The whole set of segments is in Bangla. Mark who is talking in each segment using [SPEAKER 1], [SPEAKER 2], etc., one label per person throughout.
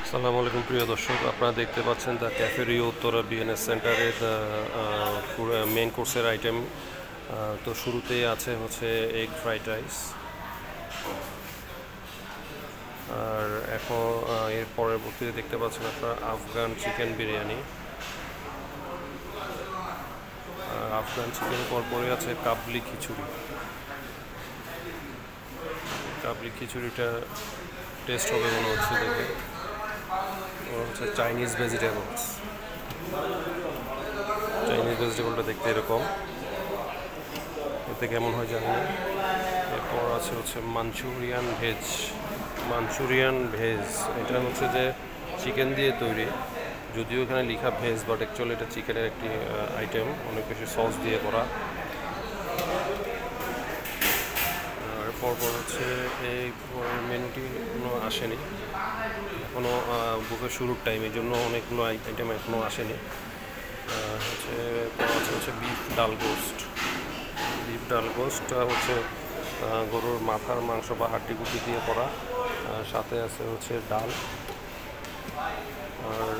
[SPEAKER 1] আসসালামু আলাইকুম প্রিয় দর্শক, আপনারা দেখতে পাচ্ছেন দ্য ক্যাফেরিও উত্তরা বিএনএস সেন্টারের মেন কোর্সের আইটেম। তো শুরুতেই আছে হচ্ছে এগ ফ্রাইড রাইস, আর এখন এর পরবর্তীতে দেখতে পাচ্ছেন আপনারা আফগান চিকেন বিরিয়ানি। আর আফগান চিকেন পরপরে আছে কাবলি খিচুড়ি। কাবলি খিচুড়িটা টেস্ট হবে মনে হচ্ছে দেখে। হচ্ছে চাইনিজ ভেজিটেবলস। চাইনিজ ভেজিটেবলটা দেখতে এরকম, এতে কেমন হয় জানি না। এরপর আছে হচ্ছে মাঞ্চুরিয়ান ভেজ। মাঞ্চুরিয়ান ভেজ এটা হচ্ছে যে চিকেন দিয়ে তৈরি, যদিও এখানে লেখা ভেজ, বাট অ্যাকচুয়ালি এটা চিকেনের একটি আইটেম, অনেক বেশি সস দিয়ে করা। আর পরপর হচ্ছে এই মেনুটি এখনও আসেনি, এখনও বুফে শুরুর টাইম, এই জন্য অনেকগুলো আইটেম এখনও আসেনি। হচ্ছে বিফ ডাল গোস্ট। বিফ ডাল গোস্টটা হচ্ছে গরুর মাথার মাংস বা হাড্ডি গুড্ডি দিয়ে করা, সাথে আছে হচ্ছে ডাল। আর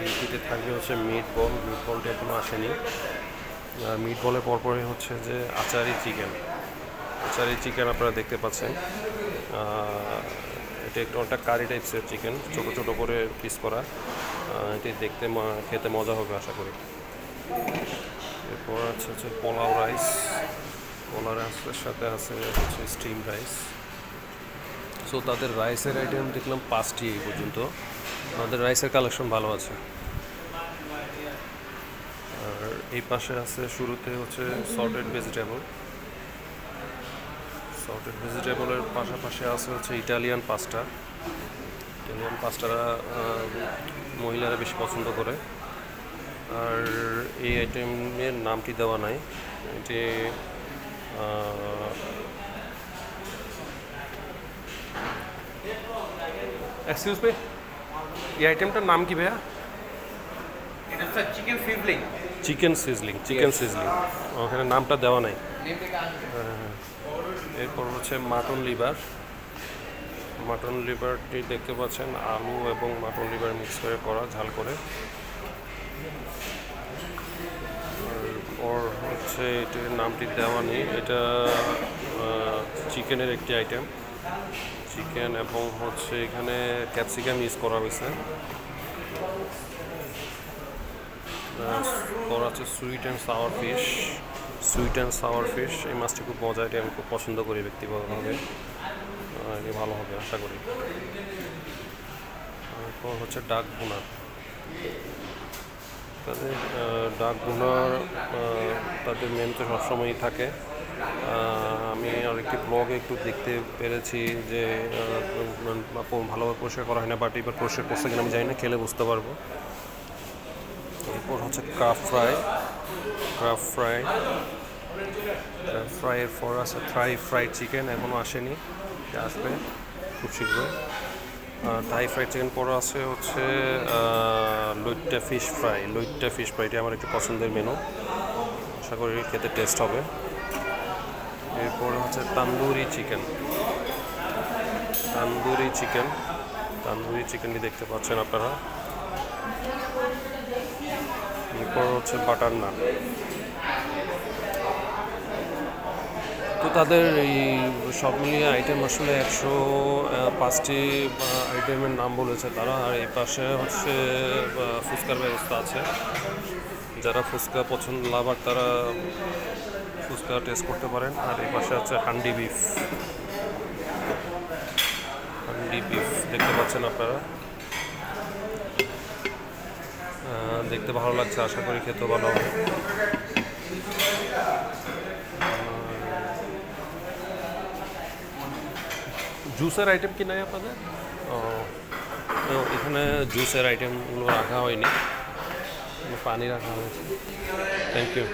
[SPEAKER 1] এইটিতে থাকবে হচ্ছে মিট বল। মিট বলটা এখনও আসেনি। আর মিট বলের পরপরই হচ্ছে যে আচারি চিকেন। আচারি চিকেন আপনারা দেখতে পাচ্ছেন, এটা একটু অনেকটা কারি টাইপসের চিকেন, ছোটো ছোটো করে পিস করা। এটি দেখতে খেতে মজা হবে আশা করি। এরপর হচ্ছে পোলাও রাইস। পোলাও রাইসের সাথে আছে হচ্ছে স্টিম রাইস। সো তাদের রাইসের আইটেম দেখলাম 5টি এই পর্যন্ত। আমাদের রাইসের কালেকশন ভালো আছে। আর এই পাশে আছে শুরুতে হচ্ছে সল্টেড ভেজিটেবল। সল্টেড ভেজিটেবলের পাশাপাশি আছে হচ্ছে ইটালিয়ান পাস্তা। ইটালিয়ান পাস্তাটা মহিলারা বেশি পছন্দ করে। আর এই আইটেমের নামটি দেওয়া নাই, এটি এক্সকিউজ মি, এই আইটেমটার নাম কি ভাইয়া?
[SPEAKER 2] এটা হচ্ছে chicken sizzling.
[SPEAKER 1] Chicken sizzling. Chicken sizzling, ওখানে নামটা দেওয়া নাই। এরপর হচ্ছে মাটন লিভার। মাটন লিভারটি দেখতে পাচ্ছেন আলু এবং মাটন লিভার মিক্স করে করা, ঝাল করে। আর হচ্ছে এটির নামটি দেওয়া নেই। এটা চিকেনের একটি আইটেম, চিকেন এবং হচ্ছে এখানে ক্যাপসিকাম ইউজ করা হয়েছে। করা আছে sweet and sour fish. Sweet and sour fish, এই মাছটি খুব মজা, এটি আমি খুব পছন্দ করি ব্যক্তিগতভাবে। এটি ভালো হবে আশা করি। তারপর হচ্ছে ডাক ভুনা। তাদের ডাক ভুনার তাদের মেনুতে সবসময়ই থাকে। আমি আরেকটি ব্লগে একটু দেখতে পেরেছি যে ভালোভাবে পরিষ্কার করা হয় না, বাট এবার পরিষ্কার করছে কিনা আমি জানি না, খেলে বুঝতে পারবো। এরপর হচ্ছে ক্রাফট ফ্রাই। ক্রাফট ফ্রাই, ফ্রাইয়ের পর আছে ফ্রাইড চিকেন, এখনও আসেনি, আসবে খুব শীঘ্রই। থাই ফ্রাইড চিকেন পরে আছে হচ্ছে লইট্টা ফিশ ফ্রাই। লইট্টা ফিশ ফ্রাইটি আমার একটি পছন্দের মেনু, আশা করি খেতে টেস্ট হবে। এরপরে হচ্ছে তান্দুরি চিকেন। তান্দুরি চিকেন, তান্দুরি চিকেনটি দেখতে পাচ্ছেন আপনারা। এরপর হচ্ছে বাটার নান। তো তাদের এই সব মিলিয়ে আইটেম আসলে 105টি আইটেমের নাম বলেছে তারা। আর এই পাশে হচ্ছে ফুচকার ব্যবস্থা আছে, যারা ফুচকা পছন্দ লাভার তারা ফুচকা টেস্ট করতে পারেন। আর এই পাশে আছে হান্ডি বিফ। হান্ডি বিফ দেখতে পাচ্ছেন আপনারা, দেখতে ভালো লাগছে, আশা করি খেতে ভালো হবে। জুসের আইটেম কি নাই আপনাদের? এখানে জুসের আইটেমগুলো রাখা হয়নি, পানি রাখা হয়েছে। Thank you.